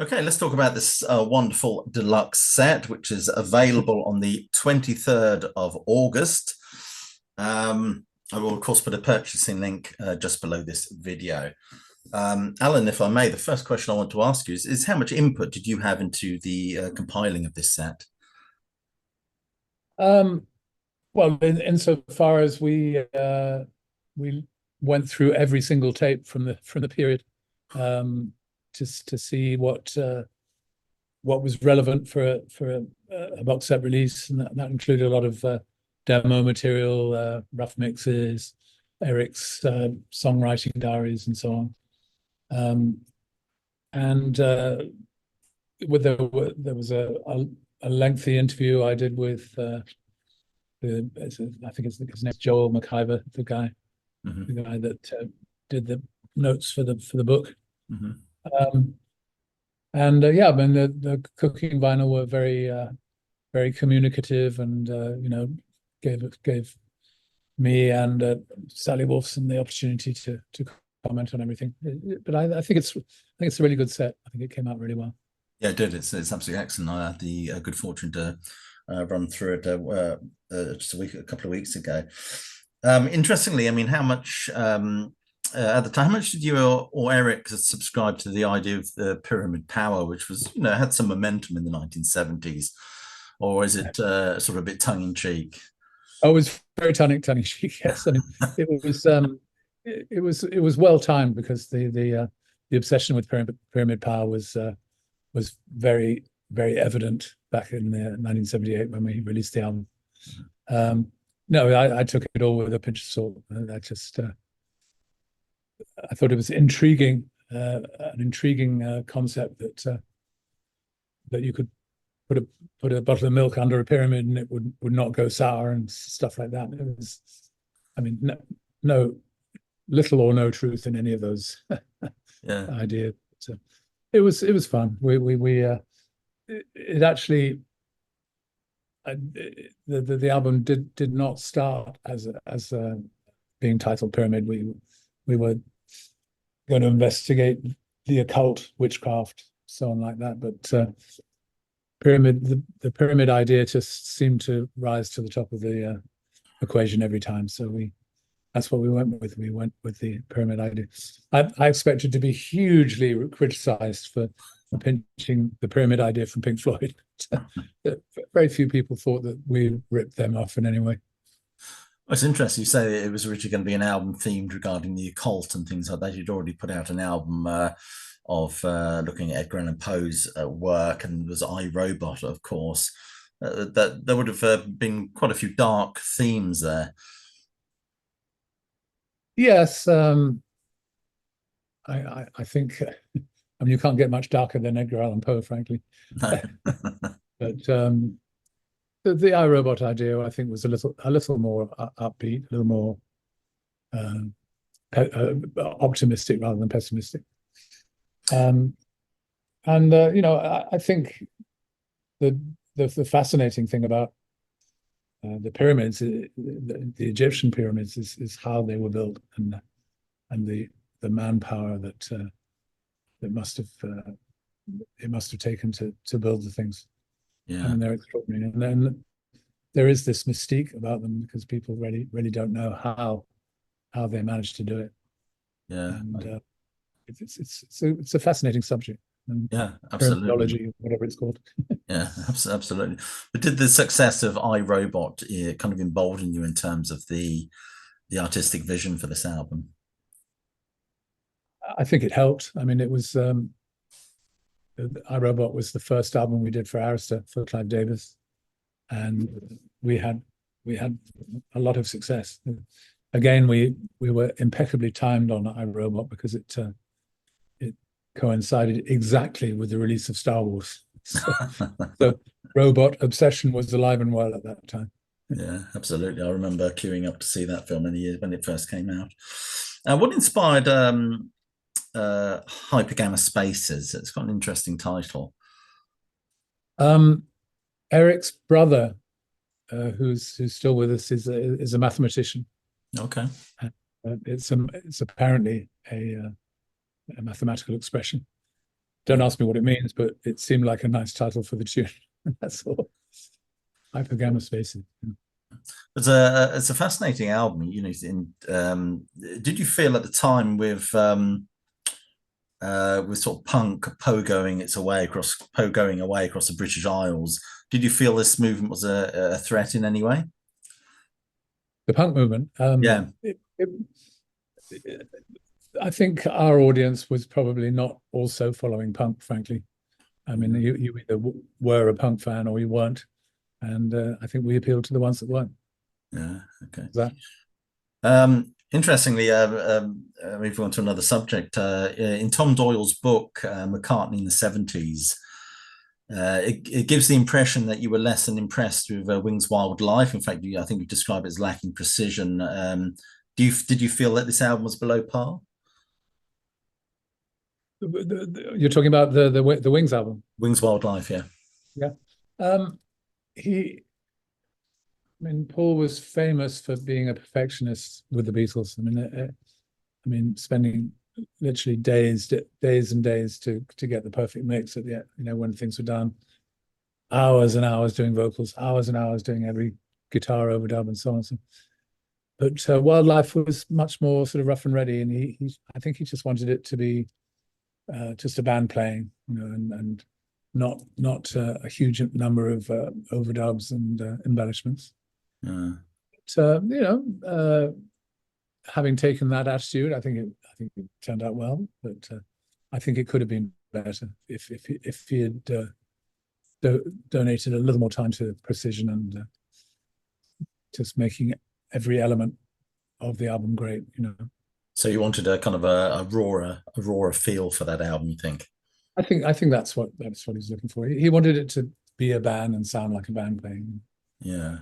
Okay, let's talk about this wonderful deluxe set, which is available on the 23rd of August. I will, of course, put a purchasing link just below this video. Alan, if I may, the first question I want to ask you is how much input did you have into the compiling of this set? Um, well, insofar as we went through every single tape from the period, just to see what was relevant for a box set release, and that included a lot of demo material, rough mixes, Eric's songwriting diaries, and so on. And there was a lengthy interview I did with I think his name's Joel McIver, the guy that did the notes for the book. Mm-hmm. Yeah, I mean the Cooking Vinyl were very communicative, and gave me and Sally Wolfson the opportunity to comment on everything. But I think it's a really good set. I think it came out really well. Yeah, it did. It's absolutely excellent. I had the good fortune to run through it just a couple of weeks ago. Interestingly, I mean, how much at the time, how much did you or Eric subscribe to the idea of the Pyramid Power, which was, had some momentum in the 1970s, or is it sort of a bit tongue in cheek? Oh, it was very tongue in cheek. Yes, I mean, it was well timed because the obsession with Pyramid Power was very evident back in 1978 when we released the album. No, I took it all with a pinch of salt. I thought it was intriguing, an intriguing concept that you could put a bottle of milk under a pyramid and it would not go sour and stuff like that. It was, I mean, no little or no truth in any of those ideas. So it was fun. It actually the album did not start as being titled Pyramid. We were going to investigate the occult, witchcraft, so on like that. But the pyramid idea just seemed to rise to the top of the equation every time. So that's what we went with. We went with the pyramid idea. I expected to be hugely criticized for pinching the pyramid idea from Pink Floyd. Very few people thought that we ripped them off in any way. Well, it's interesting. You say it was originally going to be an album themed regarding the occult and things like that. You'd already put out an album of looking at Edgar Allan Poe's work, and there was I, Robot, of course. That there would have been quite a few dark themes there. Yes, I think. I mean, you can't get much darker than Edgar Allan Poe, frankly. No. But the iRobot idea, I think, was a little more upbeat, a little more optimistic rather than pessimistic. I think the fascinating thing about the pyramids, the Egyptian pyramids, is how they were built, and the manpower that it must have taken to build the things. Yeah. I mean, they're extraordinary, and then there is this mystique about them because people really don't know how they managed to do it. Yeah. And it's a fascinating subject. Yeah, absolutely. Whatever it's called. Yeah, absolutely. But did the success of iRobot kind of embolden you in terms of the artistic vision for this album? I think it helped. I mean, it was iRobot was the first album we did for Arista, for Clive Davis, and we had a lot of success. Again, we were impeccably timed on iRobot because it coincided exactly with the release of Star Wars. So robot obsession was alive and well at that time. Yeah, absolutely. I remember queuing up to see that film in the year when it first came out. What inspired Hypergamma Spaces? It's got an interesting title. Eric's brother, who's still with us, is a mathematician. Okay. It's apparently a mathematical expression, Don't ask me what it means, but it seemed like a nice title for the tune. That's all. Hypergamma spaces. It's a fascinating album. Did you feel at the time with sort of punk pogoing away across the British Isles, did you feel this movement was a threat in any way? The punk movement. Yeah. I think our audience was probably not also following punk, frankly. I mean, you either were a punk fan or you weren't. And I think we appealed to the ones that weren't. Yeah. Okay. Interestingly, moving on to another subject, in Tom Doyle's book, McCartney in the 70s, it gives the impression that you were less than impressed with Wings Wild Life. In fact, I think you describe it as lacking precision. Did you feel that this album was below par? You're talking about the Wings album? Wings Wild Life, yeah. Yeah. Paul was famous for being a perfectionist with the Beatles. I mean, spending literally days and days to get the perfect mix at the when things were done. Hours and hours doing vocals, hours and hours doing every guitar overdub and so on. But Wildlife was much more sort of rough and ready, and I think he just wanted it to be just a band playing, and not a huge number of overdubs and embellishments. But having taken that attitude, I think it turned out well. But I think it could have been better if he had donated a little more time to precision and just making every element of the album great. So you wanted a kind of a rawer feel for that album, you think? I think that's what he's looking for. He wanted it to be a band and sound like a band playing. Yeah.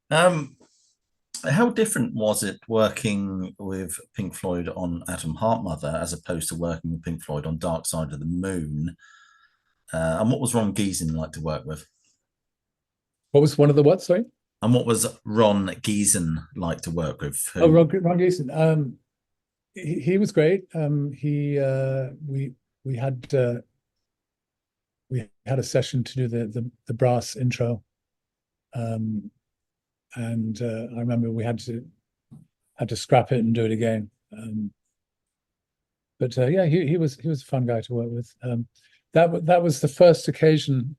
How different was it working with Pink Floyd on Atom Heart Mother as opposed to working with Pink Floyd on Dark Side of the Moon? And what was Ron Geesin like to work with? What was one of the what? Sorry. And what was Ron Geesin like to work with? Ron Geesin. He was great. We had a session to do the brass intro, and I remember we had to scrap it and do it again. But he was a fun guy to work with. That was the first occasion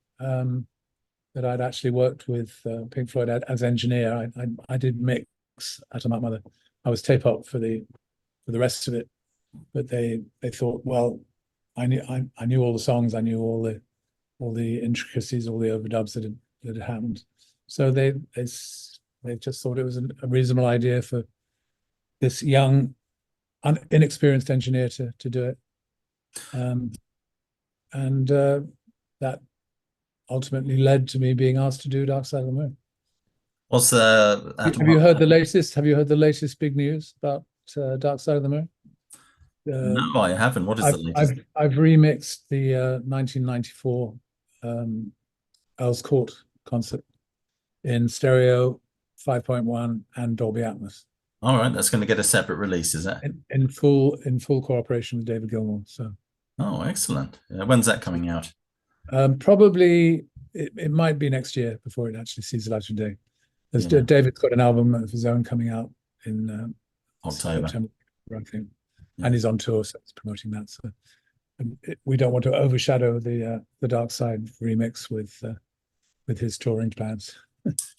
that I'd actually worked with Pink Floyd as engineer. I did mix Atom Heart Mother. I was tape op for the rest of it, but they thought, well, I knew all the songs, I knew all the intricacies, all the overdubs that had happened. So they just thought it was a reasonable idea for this young, inexperienced engineer to do it, and that ultimately led to me being asked to do Dark Side of the Moon. What's the? Have you heard the latest? Have you heard the latest big news about Dark Side of the Moon? No, I haven't. What is the latest? I've remixed the 1994 Earl's Court concert in stereo, 5.1, and Dolby Atmos. All right, that's going to get a separate release, is it? In full cooperation with David Gilmour. So. Oh, excellent! When's that coming out? Probably it might be next year before it actually sees the light of day. David's got an album of his own coming out in October, September, I think, and he's on tour, so he's promoting that. So we don't want to overshadow the Dark Side remix with his touring plans.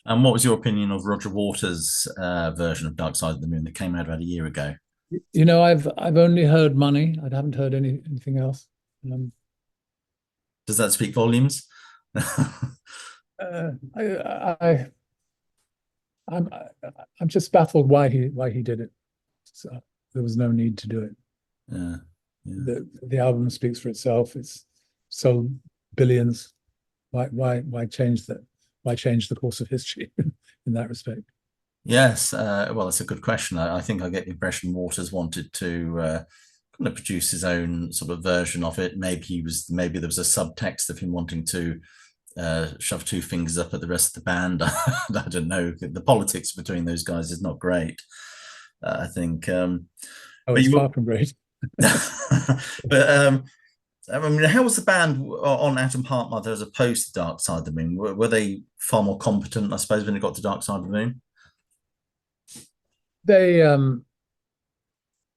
And what was your opinion of Roger Waters' version of Dark Side of the Moon that came out about a year ago? I've only heard Money. I haven't heard anything else. Does that speak volumes? I'm just baffled why he did it. So there was no need to do it. Yeah. The album speaks for itself. It's sold billions. Why change that? Why change the course of history in that respect? Yes, well, it's a good question. I think I get the impression Waters wanted to kind of produce his own sort of version of it. Maybe there was a subtext of him wanting to shove two fingers up at the rest of the band. I don't know. The politics between those guys is not great. I think. It's far from great. But I mean, how was the band on Atom Heart Mother as opposed to Dark Side of the Moon? Were they far more competent, I suppose, when it got to Dark Side of the Moon? They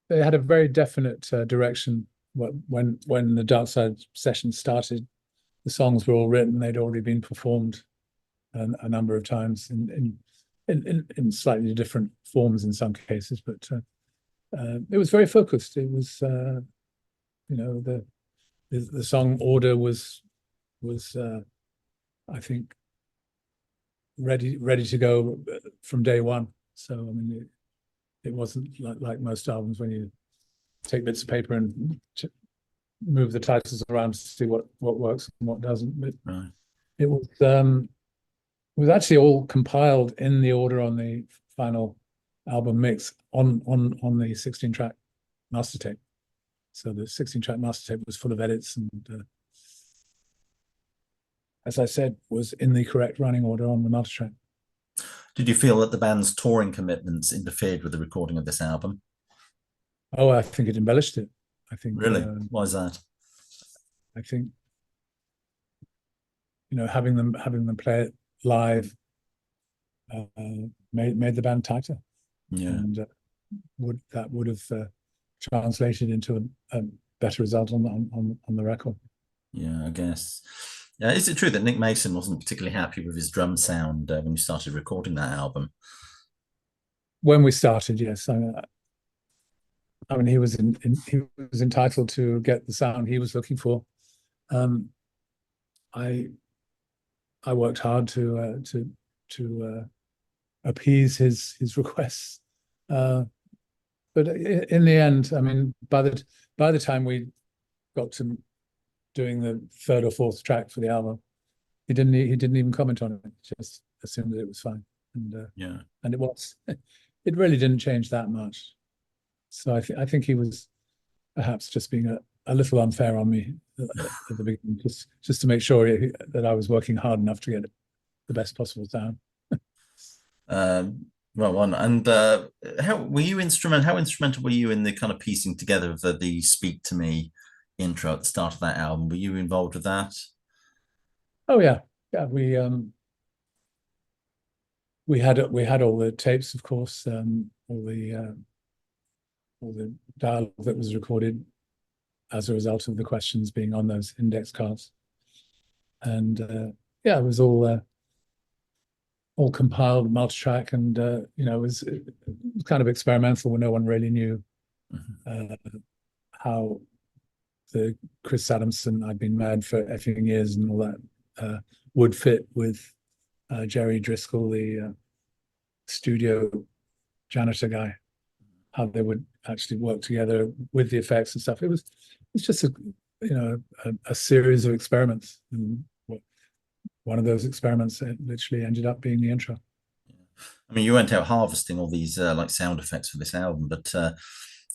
they had a very definite direction. When the Dark Side session started, the songs were all written. They'd already been performed a number of times in slightly different forms in some cases, but it was very focused. It was the song order was I think ready to go from day one. So I mean, it wasn't like most albums when you take bits of paper and move the titles around to see what works and what doesn't. But Right. it was actually all compiled in the order on the final album mix on the 16-track master tape. So the 16-track master tape was full of edits and, as I said, was in the correct running order on the multitrack. Did you feel that the band's touring commitments interfered with the recording of this album? Oh, I think it embellished it. I think Really? Why is that? I think having them play it live made the band tighter, Yeah. and would have translated into a better result on the record. Yeah, I guess. Is it true that Nick Mason wasn't particularly happy with his drum sound when you started recording that album? When we started, yes. I mean, he was entitled to get the sound he was looking for. I worked hard to appease his requests, but in the end, I mean, by the time we got to doing the third or fourth track for the album, he didn't even comment on it. Just assumed that it was fine, and Yeah. and it was. It really didn't change that much. So I think he was perhaps just being a little unfair on me at the beginning, just to make sure that I was working hard enough to get the best possible sound. Well, one and how were you instrumental? How instrumental were you in the kind of piecing together of the "Speak to Me" intro at the start of that album? Were you involved with that? Oh yeah, yeah. We had all the tapes, of course, all the dialogue that was recorded as a result of the questions being on those index cards, and yeah, it was all compiled multi-track, and it was kind of experimental when no one really knew how the Chris Adamson "I've been mad for effing years" and all that would fit with Jerry Driscoll, the studio janitor guy, how they would actually work together with the effects and stuff. It's just a series of experiments, and one of those experiments literally ended up being the intro. I mean, you went out harvesting all these like sound effects for this album, but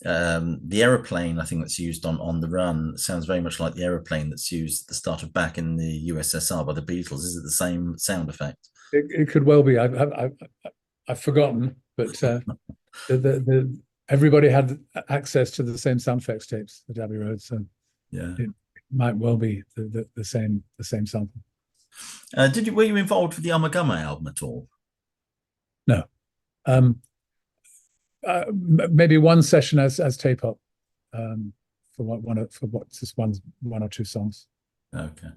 the aeroplane I think that's used on the run sounds very much like the aeroplane that's used at the start of Back in the USSR by the Beatles. Is it the same sound effect? It could well be. I've forgotten, but everybody had access to the same sound effects tapes at Abbey Rd, so Yeah. it might well be the same sample. Were you involved with the Amagama album at all? No. Maybe one session as tape up, for just one or two songs. Okay.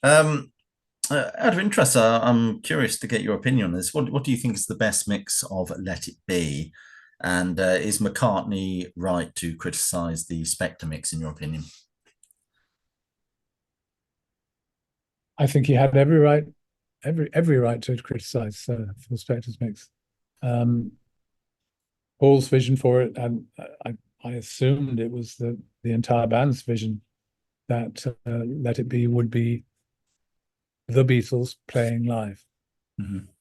Out of interest, I'm curious to get your opinion on this. What do you think is the best mix of Let It Be? And is McCartney right to criticize the Spectre mix, in your opinion? I think he had every right to criticize Phil Spector's mix. Paul's vision for it, and I assumed it was the entire band's vision that Let It Be would be the Beatles playing live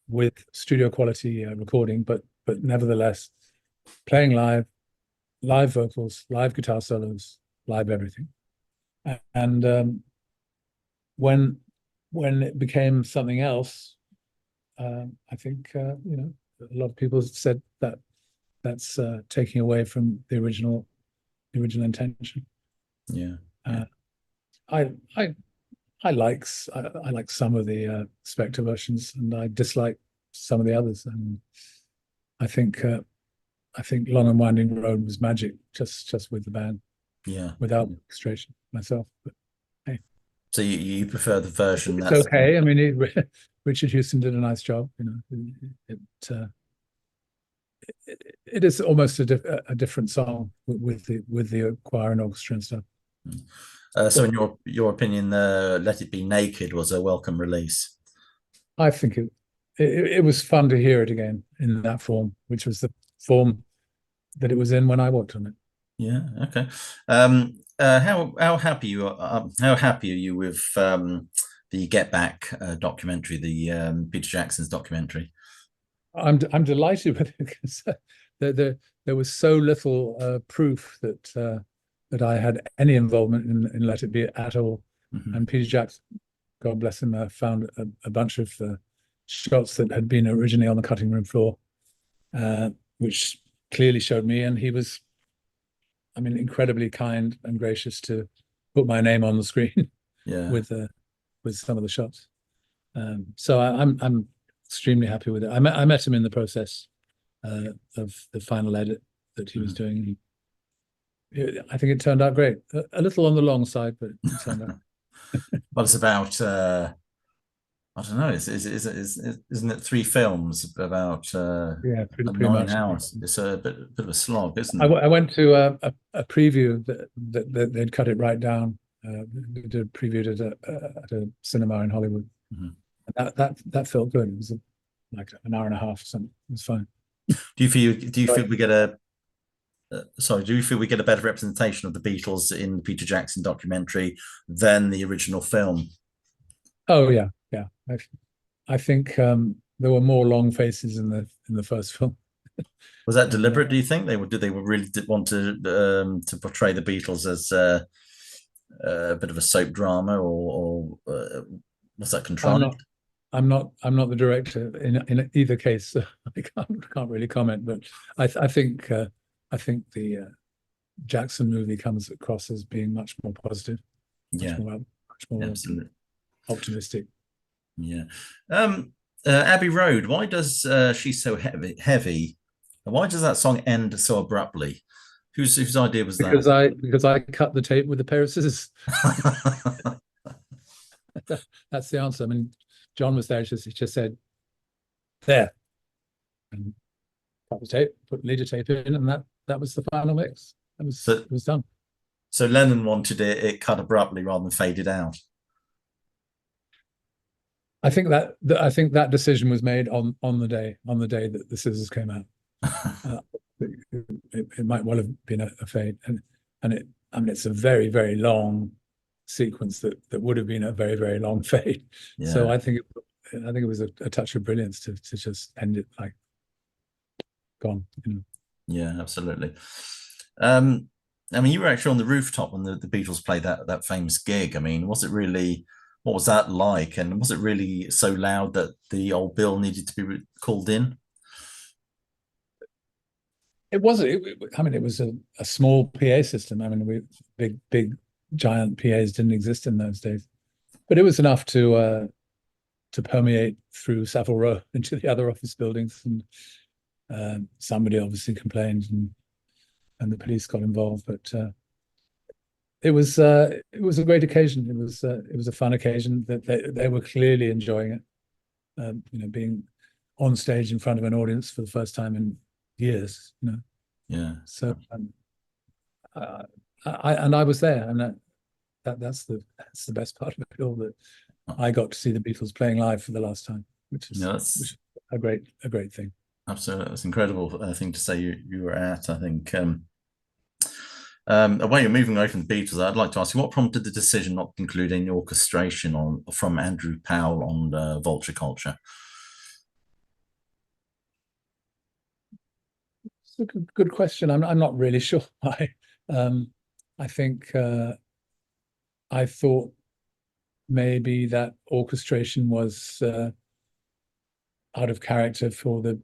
with studio quality recording, but nevertheless playing live vocals, live guitar solos, live everything. And when it became something else, I think a lot of people said that that's taking away from the original intention. Yeah. I I I like some of the Spectre versions, and I dislike some of the others. And I think I think Long and Winding Road was magic, just with the band, Yeah. without orchestration myself. But hey, So you prefer the version it's that's okay. I mean, Richard Houston did a nice job. It uh, it is almost a different song with the choir and orchestra and stuff. so in your opinion, Let It Be Naked was a welcome release. I think it was fun to hear it again in that form, which was the form that it was in when I worked on it. Yeah. Okay. How happy are you with the Get Back documentary, the Peter Jackson's documentary? I'm delighted with it because there was so little proof that I had any involvement in Let It Be at all. Mhm. And Peter Jackson, God bless him, found a bunch of shots that had been originally on the cutting room floor, which clearly showed me. And he was, I mean, incredibly kind and gracious to put my name on the screen Yeah. with some of the shots. So I'm extremely happy with it. I met him in the process of the final edit that he was doing. I think it turned out great. A little on the long side, but it turned out. Well, it's about I don't know. Isn't it three films about Yeah, pretty nine much. hours? It's a bit of a slog, isn't I, it? I went to a preview that they'd cut it right down. They did a preview at a cinema in Hollywood. Mhm. That felt good. It was like an hour and a half or something. It was fine. Do you feel we get a sorry, do you feel we get a better representation of the Beatles in the Peter Jackson documentary than the original film? Oh yeah, yeah. I think there were more long faces in the first film. Was that And deliberate? Do you think they were really did want to portray the Beatles as a bit of a soap drama, or was that I'm contrived? not I'm not the director in either case, so I can't really comment. But I think the Jackson movie comes across as being much more positive, Yeah, much more absolutely. optimistic. Yeah. Abbey Road. Why does she's so heavy? Why does that song end so abruptly? Whose idea was that? Because I cut the tape with a pair of scissors. That's the answer. I mean, John was there. He just said there and cut the tape, put leader tape in, and that was the final mix. So It was done. so Lennon wanted it cut abruptly rather than faded out. I think that decision was made on the day that the scissors came out. It might well have been a fade, and it I mean it's a very long sequence that would have been a very long fade. So Yeah. I think it was a touch of brilliance to just end it like gone. Yeah, absolutely. Um, I mean, you were actually on the rooftop when the Beatles played that famous gig. I mean, was it really? What was that like? And was it really so loud that the old bill needed to be called in? It wasn't. I mean, it was a small PA system. I mean, big giant PAs didn't exist in those days, but it was enough to permeate through Savile Row into the other office buildings. And somebody obviously complained, and the police got involved. But it was a great occasion. It was a fun occasion that they were clearly enjoying it. Being on stage in front of an audience for the first time in years. Yeah. So I was there, and that's the best part of it all, that I got to see the Beatles playing live for the last time, which Yeah, is that's a great thing. absolutely that's an incredible thing to say you were at. I think. While you're moving away from the Beatles, I'd like to ask you what prompted the decision not to include any orchestration from Andrew Powell on Vulture Culture. It's a good question. I'm not really sure why. I think I thought maybe that orchestration was out of character for the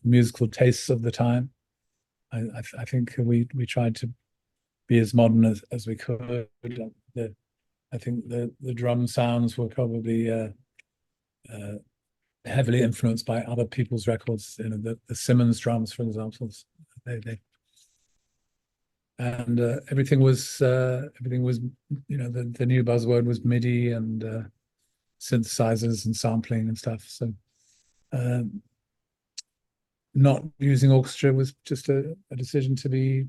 musical tastes of the time. I think we tried to be as modern as we could. I think the drum sounds were probably heavily influenced by other people's records. You know, the Simmons drums, for example. And everything was you know, the new buzzword was MIDI and synthesizers and sampling and stuff. So not using orchestra was just a decision to be,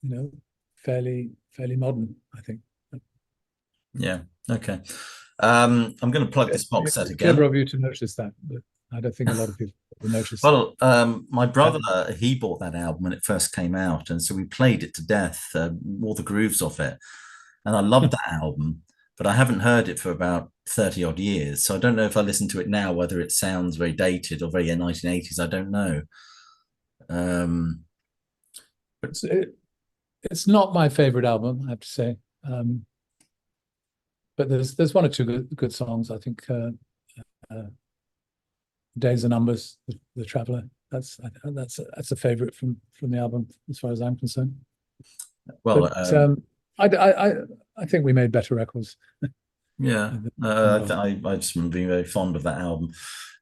you know, fairly modern, I think. Yeah. Okay. I'm going to plug this box set again. Clever of you to notice that, but I don't think a lot of people will notice. Well, my brother, he bought that album when it first came out, and so we played it to death, all the grooves of it, and I loved that album, but I haven't heard it for about 30 odd years, so I don't know if I listen to it now whether it sounds very dated or very 1980s. I don't know. But it's not my favorite album, I have to say. But there's one or two good songs. I think Days and Numbers, the Traveller. That's a favorite from the album as far as I'm concerned. Well, but, I think we made better records. Yeah, I've just been very fond of that album.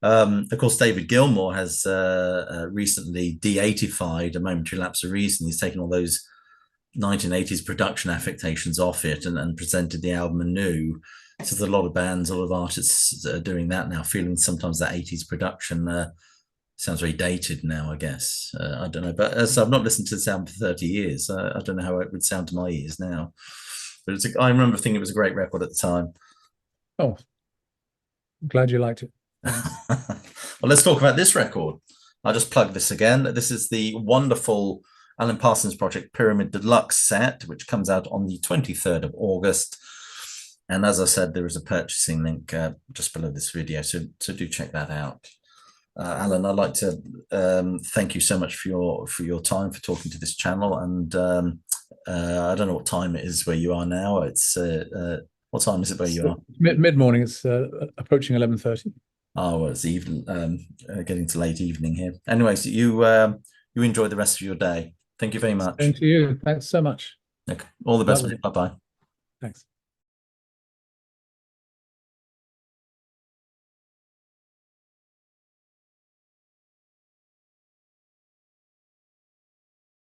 Of course, David Gilmour has recently de-80fied A Momentary Lapse of Reason. He's taken all those 1980s production affectations off it and presented the album anew. So there's a lot of bands, a lot of artists are doing that now, feeling sometimes that 80s production sounds very dated now, I guess. I don't know. But so I've not listened to the sound for 30 years. I don't know how it would sound to my ears now. But I remember thinking it was a great record at the time. Oh, I'm glad you liked it. Well, let's talk about this record. I'll just plug this again. This is the wonderful Alan Parsons project Pyramid Deluxe Set, which comes out on the 23rd of August. And as I said, there is a purchasing link just below this video, so do check that out. Alan, I'd like to thank you so much for your time, for talking to this channel. And I don't know what time it is where you are now. It's what time is it where you are? Mid-morning. It's approaching 11:30. Oh, well, it's evening, getting to late evening here. Anyways, you enjoy the rest of your day. Thank you very much. Thank you. Thanks so much. Okay. All the best. Bye-bye. Thanks.